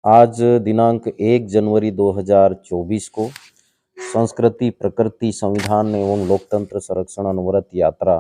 आज दिनांक 1 जनवरी 2024 को संस्कृति, प्रकृति, संविधान एवं लोकतंत्र संरक्षण अनवरत यात्रा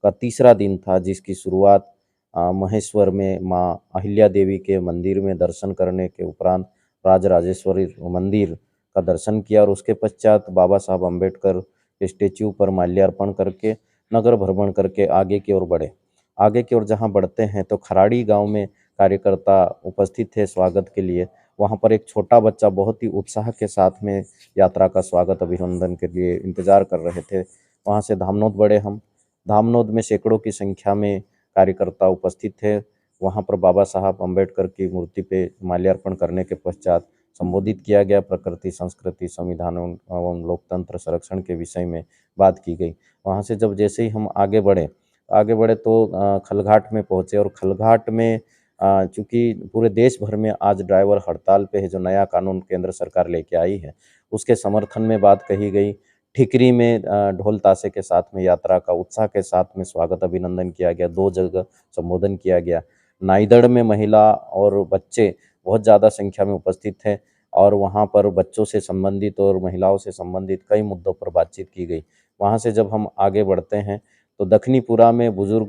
का तीसरा दिन था, जिसकी शुरुआत महेश्वर में मां अहिल्या देवी के मंदिर में दर्शन करने के उपरांत राजराजेश्वरी मंदिर का दर्शन किया और उसके पश्चात बाबा साहब अम्बेडकर के स्टेच्यू पर माल्यार्पण करके नगर भ्रमण करके आगे की ओर बढ़े। आगे की ओर जहां बढ़ते हैं तो खराड़ी गांव में कार्यकर्ता उपस्थित थे स्वागत के लिए। वहां पर एक छोटा बच्चा बहुत ही उत्साह के साथ में यात्रा का स्वागत अभिनंदन के लिए इंतजार कर रहे थे। वहां से धामनोद बढ़े हम। धामनोद में सैकड़ों की संख्या में कार्यकर्ता उपस्थित थे। वहां पर बाबा साहब अम्बेडकर की मूर्ति पे माल्यार्पण करने के पश्चात संबोधित किया गया। प्रकृति, संस्कृति, संविधान एवं लोकतंत्र संरक्षण के विषय में बात की गई। वहां से जब जैसे ही हम आगे बढ़े तो खलघाट में पहुंचे और खलघाट में चूंकि पूरे देश भर में आज ड्राइवर हड़ताल पे है, जो नया कानून केंद्र सरकार लेके आई है, उसके समर्थन में बात कही गई। ठिकरी में ढोल ताशे के साथ में यात्रा का उत्साह के साथ में स्वागत अभिनंदन किया गया। 2 जगह संबोधन किया गया। नाइदड़ में महिला और बच्चे बहुत ज़्यादा संख्या में उपस्थित थे और वहाँ पर बच्चों से संबंधित और महिलाओं से संबंधित कई मुद्दों पर बातचीत की गई। वहाँ से जब हम आगे बढ़ते हैं तो दक्षिणीपुरा में बुजुर्ग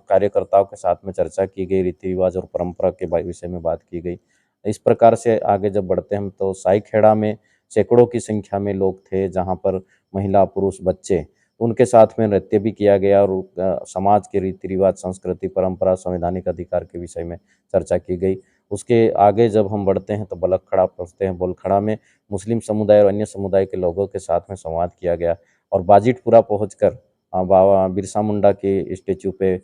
कार्यकर्ताओं के साथ में चर्चा की गई, रीति रिवाज और परंपरा के विषय में बात की गई। इस प्रकार से आगे जब बढ़ते हैं तो साईखेड़ा में सैकड़ों की संख्या में लोग थे, जहां पर महिला, पुरुष, बच्चे, उनके साथ में नृत्य भी किया गया और समाज के रीति रिवाज, संस्कृति, परंपरा, संवैधानिक अधिकार के विषय में चर्चा की गई। उसके आगे जब हम बढ़ते हैं तो बलखड़ा पहुंचते हैं। बलखड़ा में मुस्लिम समुदाय और अन्य समुदाय के लोगों के साथ में संवाद किया गया और बाजिटपुरा पहुंचकर बाबा बिरसा मुंडा के स्टेच्यू पे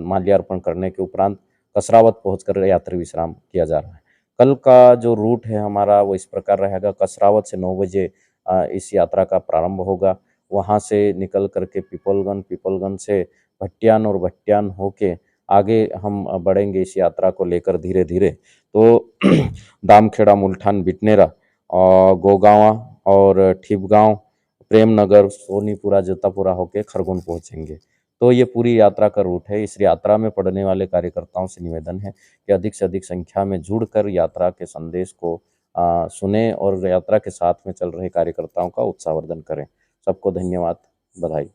माल्यार्पण करने के उपरांत कसरावत पहुंचकर यात्री विश्राम किया जा रहा है। कल का जो रूट है हमारा वो इस प्रकार रहेगा। कसरावत से 9 बजे इस यात्रा का प्रारंभ होगा। वहां से निकल करके पीपलगंज से भट्टियान और भट्टियान होके आगे हम बढ़ेंगे इस यात्रा को लेकर धीरे धीरे। तो दामखेड़ा, मुल्ठान, बिटनेरा और गोगांवा और ठिबगांव, प्रेमनगर, सोनीपुरा, जतापुरा होके खरगोन पहुंचेंगे। तो ये पूरी यात्रा का रूट है। इस यात्रा में पढ़ने वाले कार्यकर्ताओं से निवेदन है कि अधिक से अधिक संख्या में जुड़कर यात्रा के संदेश को सुने और यात्रा के साथ में चल रहे कार्यकर्ताओं का उत्साहवर्धन करें। सबको धन्यवाद, बधाई।